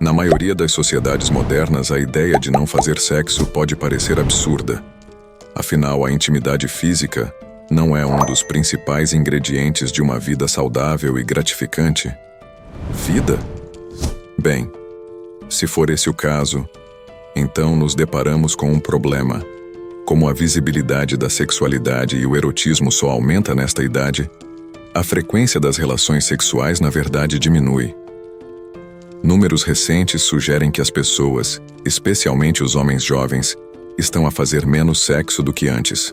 Na maioria das sociedades modernas, a ideia de não fazer sexo pode parecer absurda. Afinal, a intimidade física não é um dos principais ingredientes de uma vida saudável e gratificante. Vida? Bem, se for esse o caso, então nos deparamos com um problema. Como a visibilidade da sexualidade e o erotismo só aumenta nesta idade, a frequência das relações sexuais na verdade diminui. Números recentes sugerem que as pessoas, especialmente os homens jovens, estão a fazer menos sexo do que antes.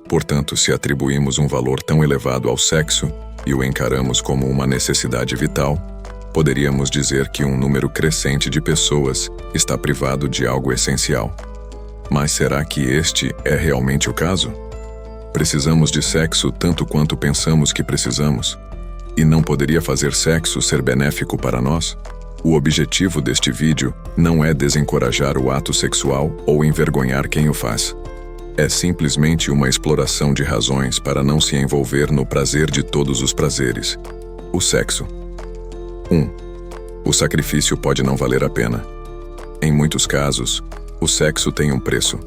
Portanto, se atribuímos um valor tão elevado ao sexo e o encaramos como uma necessidade vital, poderíamos dizer que um número crescente de pessoas está privado de algo essencial. Mas será que este é realmente o caso? Precisamos de sexo tanto quanto pensamos que precisamos? E não poderia fazer sexo ser benéfico para nós? O objetivo deste vídeo não é desencorajar o ato sexual ou envergonhar quem o faz. É simplesmente uma exploração de razões para não se envolver no prazer de todos os prazeres. O sexo. 1. O sacrifício pode não valer a pena. Em muitos casos, o sexo tem um preço.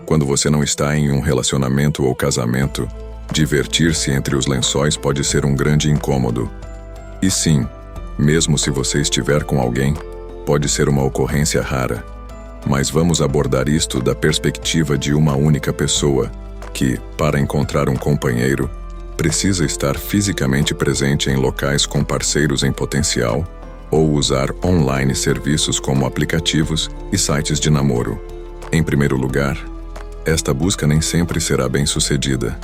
Quando você não está em um relacionamento ou casamento, divertir-se entre os lençóis pode ser um grande incômodo. E sim, mesmo se você estiver com alguém, pode ser uma ocorrência rara. Mas vamos abordar isto da perspectiva de uma única pessoa, que, para encontrar um companheiro, precisa estar fisicamente presente em locais com parceiros em potencial, ou usar online serviços como aplicativos e sites de namoro. Em primeiro lugar, esta busca nem sempre será bem-sucedida.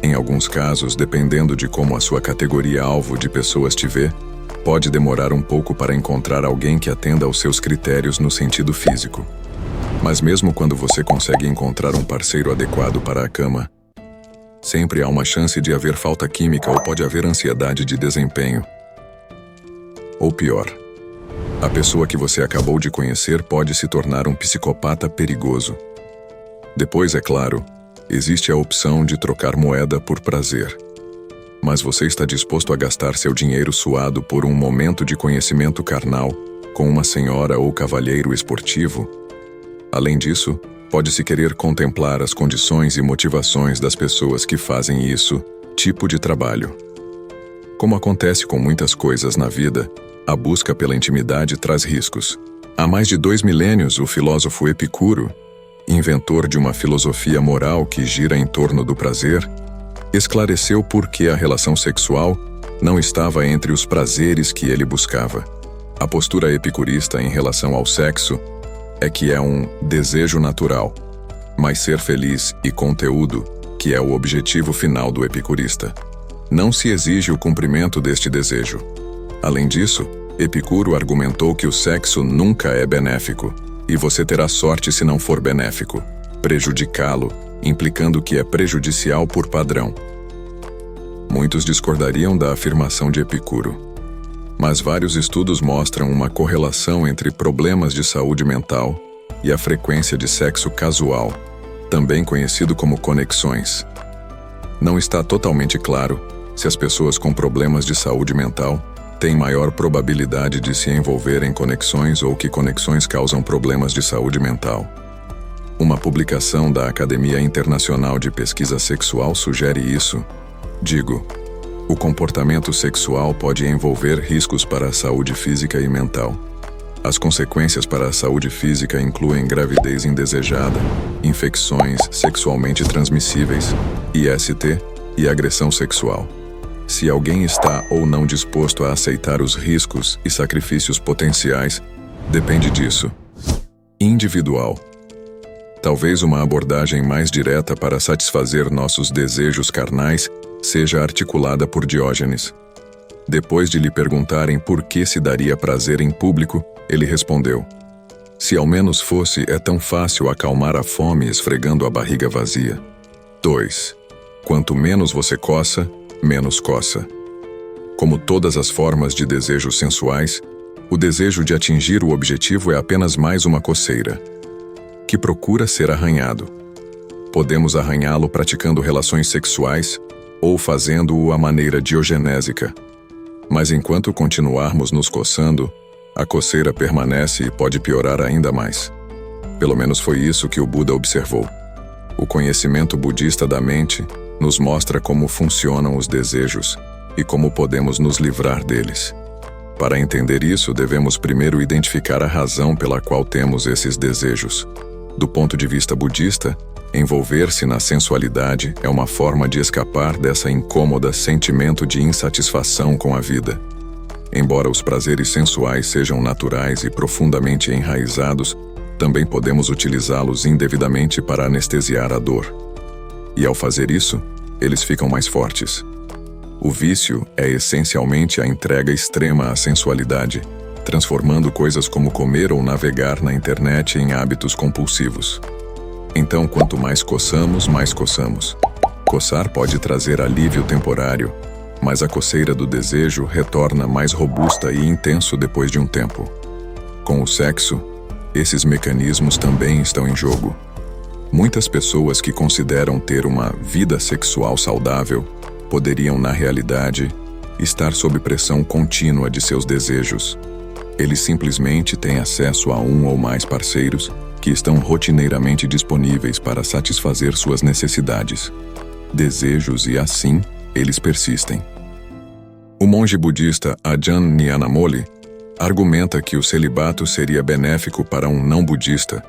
Em alguns casos, dependendo de como a sua categoria-alvo de pessoas te vê, pode demorar um pouco para encontrar alguém que atenda aos seus critérios no sentido físico. Mas mesmo quando você consegue encontrar um parceiro adequado para a cama, sempre há uma chance de haver falta química ou pode haver ansiedade de desempenho. Ou pior, a pessoa que você acabou de conhecer pode se tornar um psicopata perigoso. Depois, é claro, existe a opção de trocar moeda por prazer. Mas você está disposto a gastar seu dinheiro suado por um momento de conhecimento carnal com uma senhora ou cavalheiro esportivo? Além disso, pode-se querer contemplar as condições e motivações das pessoas que fazem isso, tipo de trabalho. Como acontece com muitas coisas na vida, a busca pela intimidade traz riscos. Há mais de 2 milênios, o filósofo Epicuro, inventor de uma filosofia moral que gira em torno do prazer, esclareceu por que a relação sexual não estava entre os prazeres que ele buscava. A postura epicurista em relação ao sexo é que é um desejo natural, mas ser feliz e conteúdo, que é o objetivo final do epicurista. Não se exige o cumprimento deste desejo. Além disso, Epicuro argumentou que o sexo nunca é benéfico, e você terá sorte se não for benéfico. Prejudicá-lo, implicando que é prejudicial por padrão. Muitos discordariam da afirmação de Epicuro, mas vários estudos mostram uma correlação entre problemas de saúde mental e a frequência de sexo casual, também conhecido como conexões. Não está totalmente claro se as pessoas com problemas de saúde mental têm maior probabilidade de se envolver em conexões ou que conexões causam problemas de saúde mental. Uma publicação da Academia Internacional de Pesquisa Sexual sugere isso. Digo, o comportamento sexual pode envolver riscos para a saúde física e mental. As consequências para a saúde física incluem gravidez indesejada, infecções sexualmente transmissíveis, IST e agressão sexual. Se alguém está ou não disposto a aceitar os riscos e sacrifícios potenciais, depende disso. Individual. Talvez uma abordagem mais direta para satisfazer nossos desejos carnais seja articulada por Diógenes. Depois de lhe perguntarem por que se daria prazer em público, ele respondeu: "Se ao menos fosse, é tão fácil acalmar a fome esfregando a barriga vazia." 2. Quanto menos você coça, menos coça. Como todas as formas de desejos sensuais, o desejo de atingir o objetivo é apenas mais uma coceira, que procura ser arranhado. Podemos arranhá-lo praticando relações sexuais ou fazendo-o à maneira diogenésica. Mas enquanto continuarmos nos coçando, A coceira permanece e pode piorar ainda mais. Pelo menos foi isso que o Buda observou. O conhecimento budista da mente nos mostra como funcionam os desejos e como podemos nos livrar deles. Para entender isso, devemos primeiro identificar a razão pela qual temos esses desejos. Do ponto de vista budista, envolver-se na sensualidade é uma forma de escapar dessa incômoda sentimento de insatisfação com a vida. Embora os prazeres sensuais sejam naturais e profundamente enraizados, também podemos utilizá-los indevidamente para anestesiar a dor. E ao fazer isso, eles ficam mais fortes. O vício é essencialmente a entrega extrema à sensualidade, transformando coisas como comer ou navegar na internet em hábitos compulsivos. Então, quanto mais coçamos, mais coçamos. Coçar pode trazer alívio temporário, mas a coceira do desejo retorna mais robusta e intenso depois de um tempo. Com o sexo, esses mecanismos também estão em jogo. Muitas pessoas que consideram ter uma vida sexual saudável poderiam, na realidade, estar sob pressão contínua de seus desejos. Eles simplesmente têm acesso a um ou mais parceiros que estão rotineiramente disponíveis para satisfazer suas necessidades, desejos e, assim, eles persistem. O monge budista Ajahn Nyanamoli argumenta que o celibato seria benéfico para um não-budista,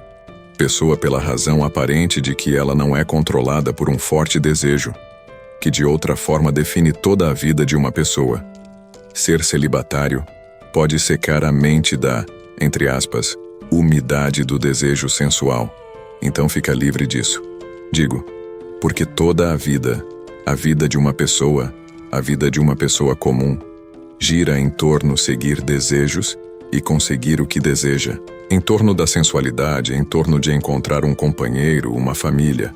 pessoa pela razão aparente de que ela não é controlada por um forte desejo, que de outra forma define toda a vida de uma pessoa. Ser celibatário pode secar a mente da, entre aspas, umidade do desejo sensual. Então fica livre disso. Digo, porque toda a vida de uma pessoa, a vida de uma pessoa comum, gira em torno seguir desejos e conseguir o que deseja, em torno da sensualidade, em torno de encontrar um companheiro, uma família.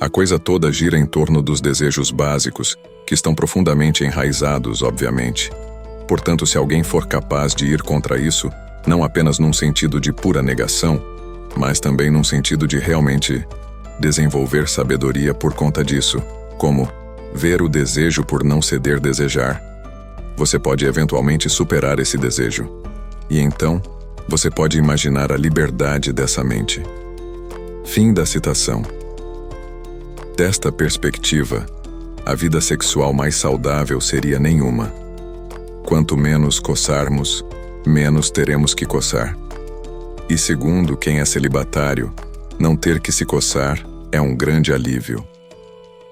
A coisa toda gira em torno dos desejos básicos, que estão profundamente enraizados, obviamente. Portanto, se alguém for capaz de ir contra isso, não apenas num sentido de pura negação, mas também num sentido de realmente desenvolver sabedoria por conta disso, como ver o desejo por não ceder desejar, você pode eventualmente superar esse desejo. E então, você pode imaginar a liberdade dessa mente. Fim da citação. Desta perspectiva, a vida sexual mais saudável seria nenhuma. Quanto menos coçarmos, menos teremos que coçar. E segundo quem é celibatário, não ter que se coçar é um grande alívio.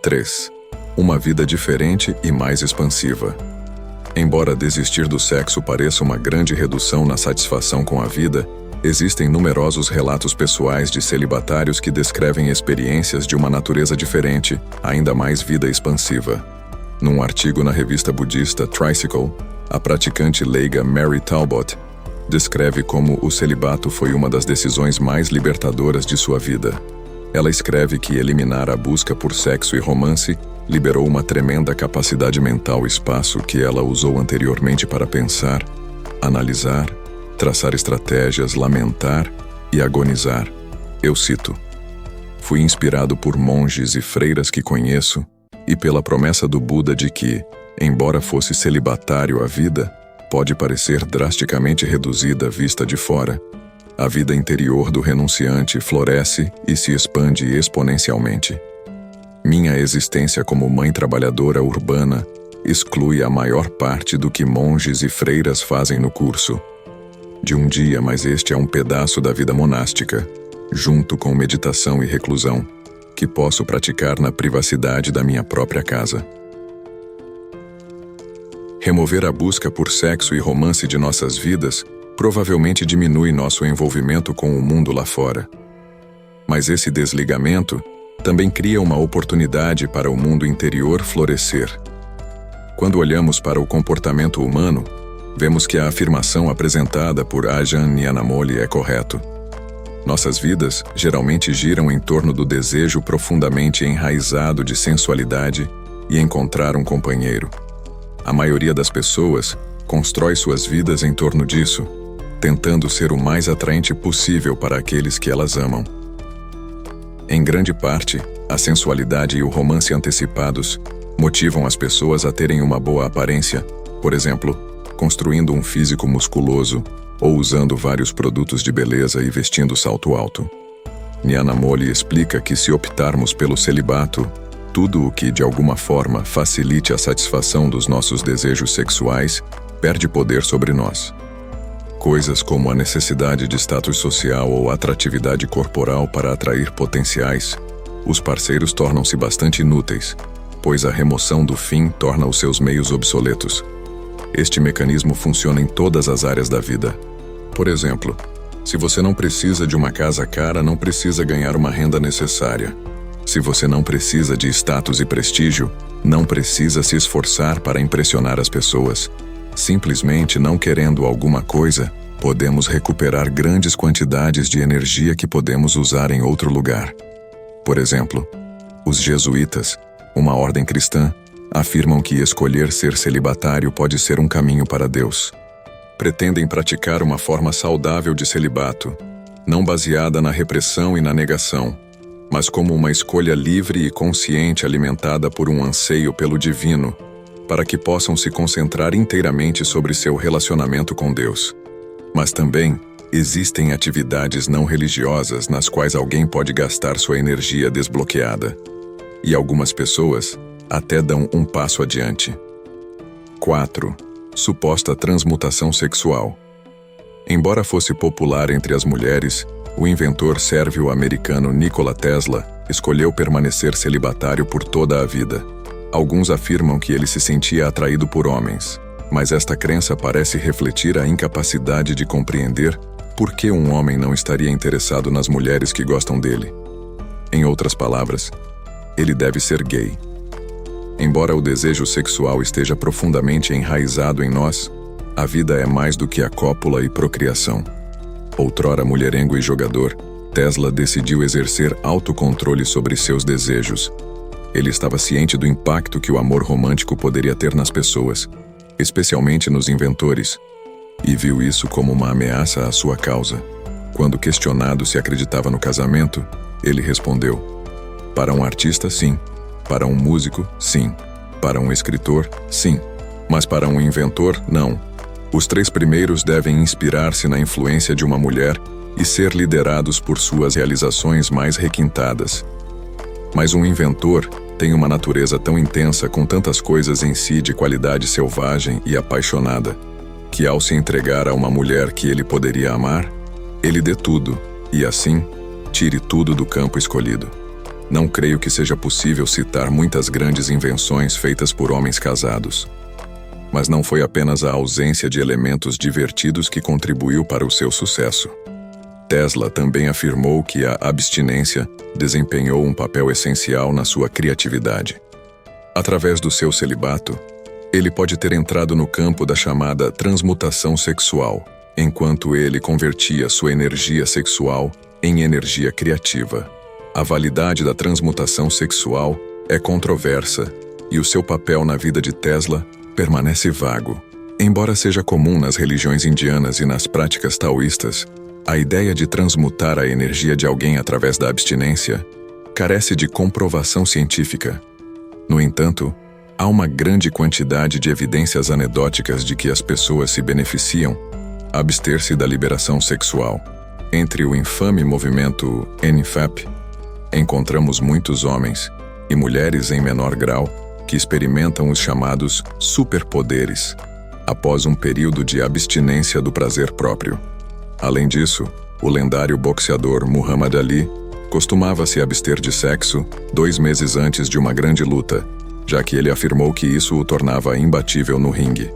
3. Uma vida diferente e mais expansiva. Embora desistir do sexo pareça uma grande redução na satisfação com a vida, existem numerosos relatos pessoais de celibatários que descrevem experiências de uma natureza diferente, ainda mais vida expansiva. Num artigo na revista budista Tricycle, a praticante leiga Mary Talbot descreve como o celibato foi uma das decisões mais libertadoras de sua vida. Ela escreve que eliminar a busca por sexo e romance liberou uma tremenda capacidade mental e espaço que ela usou anteriormente para pensar, analisar, traçar estratégias, lamentar e agonizar. Eu cito: "Fui inspirado por monges e freiras que conheço e pela promessa do Buda de que, embora fosse celibatário a vida, pode parecer drasticamente reduzida vista de fora. A vida interior do renunciante floresce e se expande exponencialmente. Minha existência como mãe trabalhadora urbana exclui a maior parte do que monges e freiras fazem no curso de um dia, mas este é um pedaço da vida monástica, junto com meditação e reclusão, que posso praticar na privacidade da minha própria casa." Remover a busca por sexo e romance de nossas vidas provavelmente diminui nosso envolvimento com o mundo lá fora. Mas esse desligamento também cria uma oportunidade para o mundo interior florescer. Quando olhamos para o comportamento humano, vemos que a afirmação apresentada por Ajahn Nyanamoli é correto. Nossas vidas geralmente giram em torno do desejo profundamente enraizado de sensualidade e encontrar um companheiro. A maioria das pessoas constrói suas vidas em torno disso, tentando ser o mais atraente possível para aqueles que elas amam. Em grande parte, a sensualidade e o romance antecipados motivam as pessoas a terem uma boa aparência, por exemplo, construindo um físico musculoso, ou usando vários produtos de beleza e vestindo salto alto. Nyanamoli explica que se optarmos pelo celibato, tudo o que de alguma forma facilite a satisfação dos nossos desejos sexuais perde poder sobre nós. Coisas como a necessidade de status social ou atratividade corporal para atrair potenciais, os parceiros tornam-se bastante inúteis, pois a remoção do fim torna os seus meios obsoletos. Este mecanismo funciona em todas as áreas da vida. Por exemplo, se você não precisa de uma casa cara, não precisa ganhar uma renda necessária. Se você não precisa de status e prestígio, não precisa se esforçar para impressionar as pessoas. Simplesmente não querendo alguma coisa, podemos recuperar grandes quantidades de energia que podemos usar em outro lugar. Por exemplo, os jesuítas, uma ordem cristã, afirmam que escolher ser celibatário pode ser um caminho para Deus. Pretendem praticar uma forma saudável de celibato, não baseada na repressão e na negação, mas como uma escolha livre e consciente alimentada por um anseio pelo divino, para que possam se concentrar inteiramente sobre seu relacionamento com Deus. Mas também existem atividades não religiosas nas quais alguém pode gastar sua energia desbloqueada. E algumas pessoas até dão um passo adiante. 4. Suposta transmutação sexual. Embora fosse popular entre as mulheres, o inventor sérvio-americano Nikola Tesla escolheu permanecer celibatário por toda a vida. Alguns afirmam que ele se sentia atraído por homens, mas esta crença parece refletir a incapacidade de compreender por que um homem não estaria interessado nas mulheres que gostam dele. Em outras palavras, ele deve ser gay. Embora o desejo sexual esteja profundamente enraizado em nós, a vida é mais do que a cópula e procriação. Outrora mulherengo e jogador, Tesla decidiu exercer autocontrole sobre seus desejos. Ele estava ciente do impacto que o amor romântico poderia ter nas pessoas, especialmente nos inventores, e viu isso como uma ameaça à sua causa. Quando questionado se acreditava no casamento, ele respondeu: para um artista, sim. Para um músico, sim. Para um escritor, sim. Mas para um inventor, não. Os 3 primeiros devem inspirar-se na influência de uma mulher e ser liderados por suas realizações mais requintadas. Mas um inventor tem uma natureza tão intensa, com tantas coisas em si de qualidade selvagem e apaixonada, que ao se entregar a uma mulher que ele poderia amar, ele dê tudo, e assim, tire tudo do campo escolhido. Não creio que seja possível citar muitas grandes invenções feitas por homens casados. Mas não foi apenas a ausência de elementos divertidos que contribuiu para o seu sucesso. Tesla também afirmou que a abstinência desempenhou um papel essencial na sua criatividade. Através do seu celibato, ele pode ter entrado no campo da chamada transmutação sexual, enquanto ele convertia sua energia sexual em energia criativa. A validade da transmutação sexual é controversa, e o seu papel na vida de Tesla permanece vago. Embora seja comum nas religiões indianas e nas práticas taoístas, a ideia de transmutar a energia de alguém através da abstinência carece de comprovação científica. No entanto, há uma grande quantidade de evidências anedóticas de que as pessoas se beneficiam a abster-se da liberação sexual. Entre o infame movimento NFAP, encontramos muitos homens, e mulheres em menor grau, que experimentam os chamados superpoderes, após um período de abstinência do prazer próprio. Além disso, o lendário boxeador Muhammad Ali costumava se abster de sexo 2 meses antes de uma grande luta, já que ele afirmou que isso o tornava imbatível no ringue.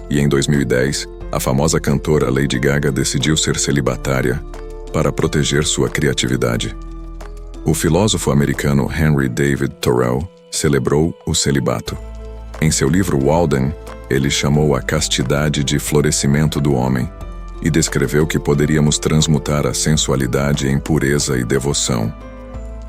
E em 2010, a famosa cantora Lady Gaga decidiu ser celibatária para proteger sua criatividade. O filósofo americano Henry David Thoreau celebrou o celibato. Em seu livro Walden, ele chamou a castidade de florescimento do homem e descreveu que poderíamos transmutar a sensualidade em pureza e devoção.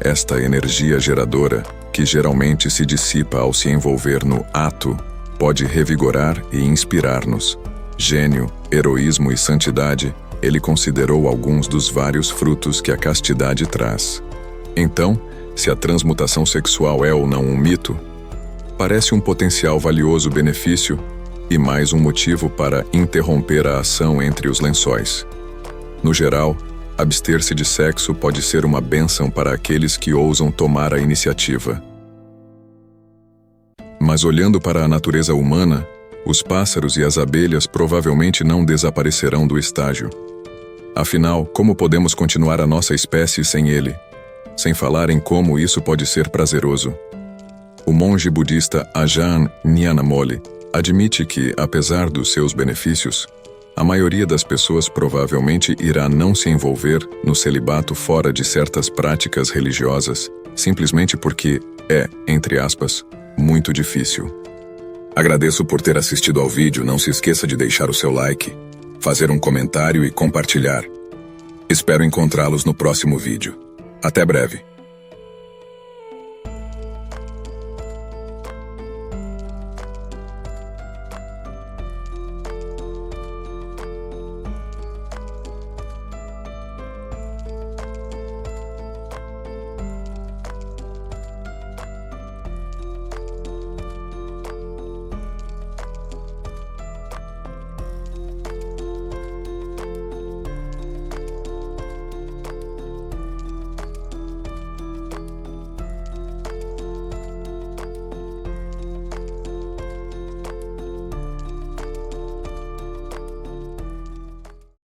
Esta energia geradora, que geralmente se dissipa ao se envolver no ato, pode revigorar e inspirar-nos. Gênio, heroísmo e santidade, ele considerou alguns dos vários frutos que a castidade traz. Então, se a transmutação sexual é ou não um mito, parece um potencial valioso benefício e mais um motivo para interromper a ação entre os lençóis. No geral, abster-se de sexo pode ser uma bênção para aqueles que ousam tomar a iniciativa. Mas olhando para a natureza humana, os pássaros e as abelhas provavelmente não desaparecerão do estágio. Afinal, como podemos continuar a nossa espécie sem ele? Sem falar em como isso pode ser prazeroso. O monge budista Ajahn Nyanamoli admite que, apesar dos seus benefícios, a maioria das pessoas provavelmente irá não se envolver no celibato fora de certas práticas religiosas, simplesmente porque é, entre aspas, muito difícil. Agradeço por ter assistido ao vídeo. Não se esqueça de deixar o seu like, fazer um comentário e compartilhar. Espero encontrá-los no próximo vídeo. Até breve.